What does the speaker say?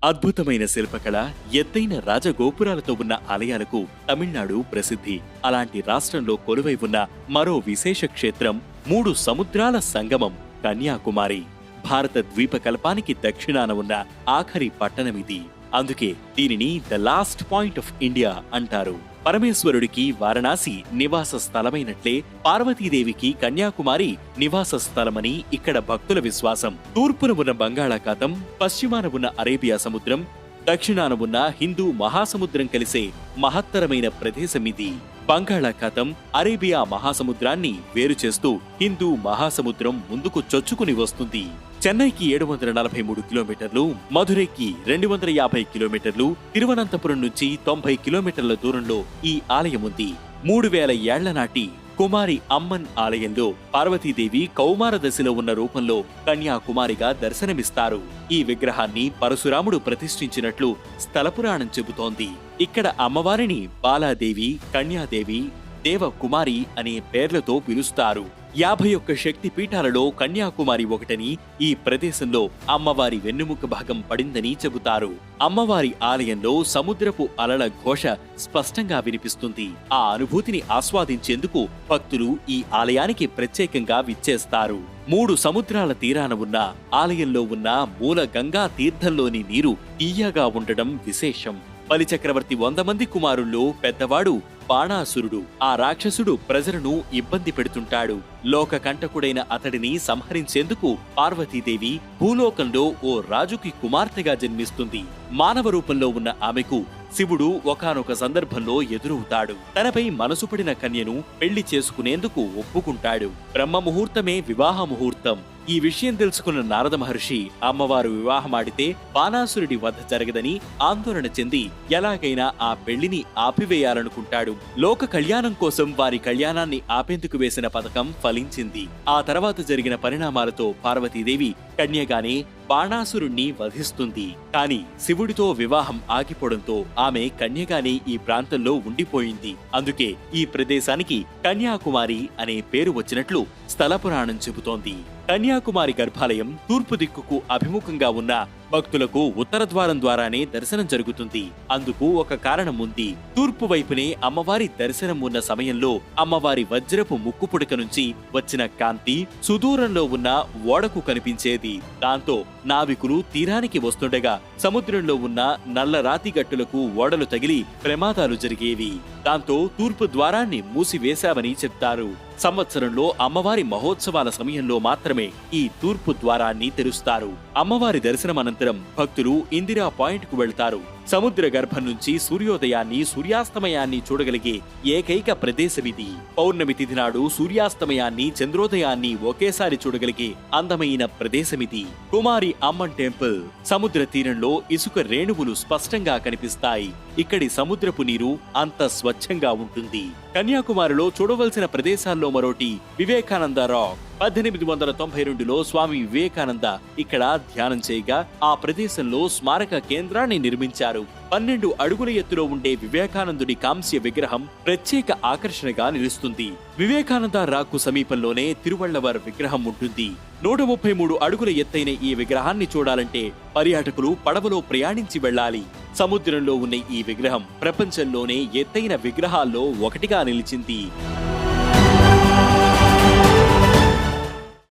అద్భుతమైన శిల్పకళ, ఎత్తైన రాజగోపురాలతో ఉన్న ఆలయాలకు తమిళనాడు ప్రసిద్ధి. అలాంటి రాష్ట్రంలో కొలువై ఉన్న మరో విశేష క్షేత్రం 3 సముద్రాల సంగమం కన్యాకుమారి. భారత ద్వీపకల్పానికి దక్షిణాన ఉన్న ఆఖరి పట్టణమిది. అందుకే దీనిని the last point of India అంటారు. పరమేశ్వరుడికి వారణాసి నివాస స్థలమైనట్లే పార్వతీదేవికి కన్యాకుమారి నివాస స్థలమని ఇక్కడ భక్తుల విశ్వాసం. తూర్పున ఉన్న బంగాళాఖాతం, పశ్చిమాన ఉన్న అరేబియా సముద్రం, దక్షిణాన ఉన్న హిందూ మహాసముద్రం కలిసే మహత్తరమైన ప్రదేశమిది. బంగాళాఖాతం అరేబియా మహాసముద్రాన్ని వేరు చేస్తూ హిందూ మహాసముద్రం ముందుకు చొచ్చుకుని వస్తుంది. చెన్నైకి 743 కిలోమీటర్లు, మధురైకి 250 కిలోమీటర్లు, తిరువనంతపురం నుంచి 90 కిలోమీటర్ల దూరంలో ఈ ఆలయం ఉంది. 3000 ఏళ్ల నాటి కుమారి అమ్మన్ ఆలయంలో పార్వతీదేవి కౌమార దశలో ఉన్న రూపంలో కన్యాకుమారిగా దర్శనమిస్తారు. ఈ విగ్రహాన్ని పరశురాముడు ప్రతిష్ఠించినట్లు స్థలపురాణం చెబుతోంది. ఇక్కడ అమ్మవారిని బాలాదేవి, కన్యాదేవి, దేవకుమారి అనే పేర్లతో పిలుస్తారు. 51 శక్తి పీఠాలలో కన్యాకుమారి ఒకటని, ఈ ప్రదేశంలో అమ్మవారి వెన్నుముక భాగం పడిందని చెబుతారు. అమ్మవారి ఆలయంలో సముద్రపు అలల ఘోష స్పష్టంగా వినిపిస్తుంది. ఆ అనుభూతిని ఆస్వాదించేందుకు భక్తులు ఈ ఆలయానికి ప్రత్యేకంగా విచ్చేస్తారు. 3 సముద్రాల తీరాన ఉన్న ఆలయంలో ఉన్న మూల గంగా తీర్థంలోని నీరు తీయగా ఉండడం విశేషం. బలిచక్రవర్తి 100 మంది కుమారుల్లో పెద్దవాడు బాణాసురుడు. ఆ రాక్షసుడు ప్రజలను ఇబ్బంది పెడుతుంటాడు. లోక కంటకుడైన అతడిని సంహరించేందుకు పార్వతీదేవి భూలోకంలో ఓ రాజుకి కుమార్తెగా జన్మిస్తుంది. మానవ రూపంలో ఉన్న ఆమెకు శివుడు ఒకానొక సందర్భంలో ఎదురవుతాడు. తనపై మనసు పడిన కన్యను పెళ్లి చేసుకునేందుకు ఒప్పుకుంటాడు. బ్రహ్మ ముహూర్తమే వివాహ ముహూర్తం. ఈ విషయం తెలుసుకున్న నారద మహర్షి అమ్మవారు వివాహమాడితే బాణాసురుడి వధ జరగదని ఆందోళన చెంది ఎలాగైనా ఆ పెళ్లిని ఆపివేయాలనుకుంటాడు. లోక కళ్యాణం కోసం వారి కళ్యాణాన్ని ఆపేందుకు వేసిన పథకం ఫలించింది. ఆ తర్వాత జరిగిన పరిణామాలతో పార్వతీదేవి కన్యగానే బాణాసురుణ్ణి వధిస్తుంది. కాని శివుడితో వివాహం ఆగిపోవడంతో ఆమె కన్యగానే ఈ ప్రాంతంలో ఉండిపోయింది. అందుకే ఈ ప్రదేశానికి కన్యాకుమారి అనే పేరు వచ్చినట్లు స్థల పురాణం చెబుతోంది. కన్యాకుమారి గర్భాలయం తూర్పు దిక్కుకు అభిముఖంగా ఉన్న భక్తులకు ఉత్తర ద్వారం ద్వారానే దర్శనం జరుగుతుంది. అందుకు ఒక కారణం ఉంది. తూర్పు వైపునే అమ్మవారి దర్శనం ఉన్న సమయంలో అమ్మవారి వజ్రపు ముక్కు పుడక నుంచి వచ్చిన కాంతి సుదూరంలో ఉన్న ఓడకు కనిపించేది. దాంతో నావికులు తీరానికి వస్తుండగా సముద్రంలో ఉన్న నల్ల రాతి గట్టులకు ఓడలు తగిలి ప్రమాదాలు జరిగేవి. దాంతో తూర్పు ద్వారాన్ని మూసివేశామని చెప్తారు. సంవత్సరంలో అమ్మవారి మహోత్సవాల సమయంలో మాత్రమే ఈ తూర్పు ద్వారాన్ని తెరుస్తారు. అమ్మవారి దర్శనం అనంతరం భక్తులు ఇందిరా పాయింట్ కు వెళ్తారు. సముద్ర గర్భం నుంచి సూర్యోదయాన్ని, సూర్యాస్తమయాన్ని చూడగలిగే ఏకైక ప్రదేశమిది. పౌర్ణమి తిథి నాడు సూర్యాస్తమయాన్ని, చంద్రోదయాన్ని ఒకేసారి చూడగలిగే అందమైన ప్రదేశమిది. కుమారి అమ్మన్ టెంపుల్. సముద్ర తీరంలో ఇసుక రేణువులు స్పష్టంగా కనిపిస్తాయి. ఇక్కడి సముద్రపు నీరు అంత స్వచ్ఛంగా ఉంటుంది. కన్యాకుమారిలో చూడవలసిన ప్రదేశాల్లో మరోటి వివేకానంద రాక్. 1892లో స్వామి వివేకానంద ఇక్కడ ధ్యానం చేయగా ఆ ప్రదేశంలో స్మారక కేంద్రాన్ని నిర్మించారు. 12 అడుగుల ఎత్తులో ఉండే వివేకానందుడి కాంస్య విగ్రహం ప్రత్యేక ఆకర్షణగా నిలుస్తుంది. వివేకానంద రాక్కు సమీపంలోనే తిరువళ్లవర్ విగ్రహం ఉంటుంది. 133 అడుగుల ఎత్తైన ఈ విగ్రహాన్ని చూడాలంటే పర్యాటకులు పడవలో ప్రయాణించి వెళ్లాలి. సముద్రంలో ఉన్న ఈ విగ్రహం ప్రపంచంలోనే ఎత్తైన విగ్రహాల్లో ఒకటిగా నిలిచింది.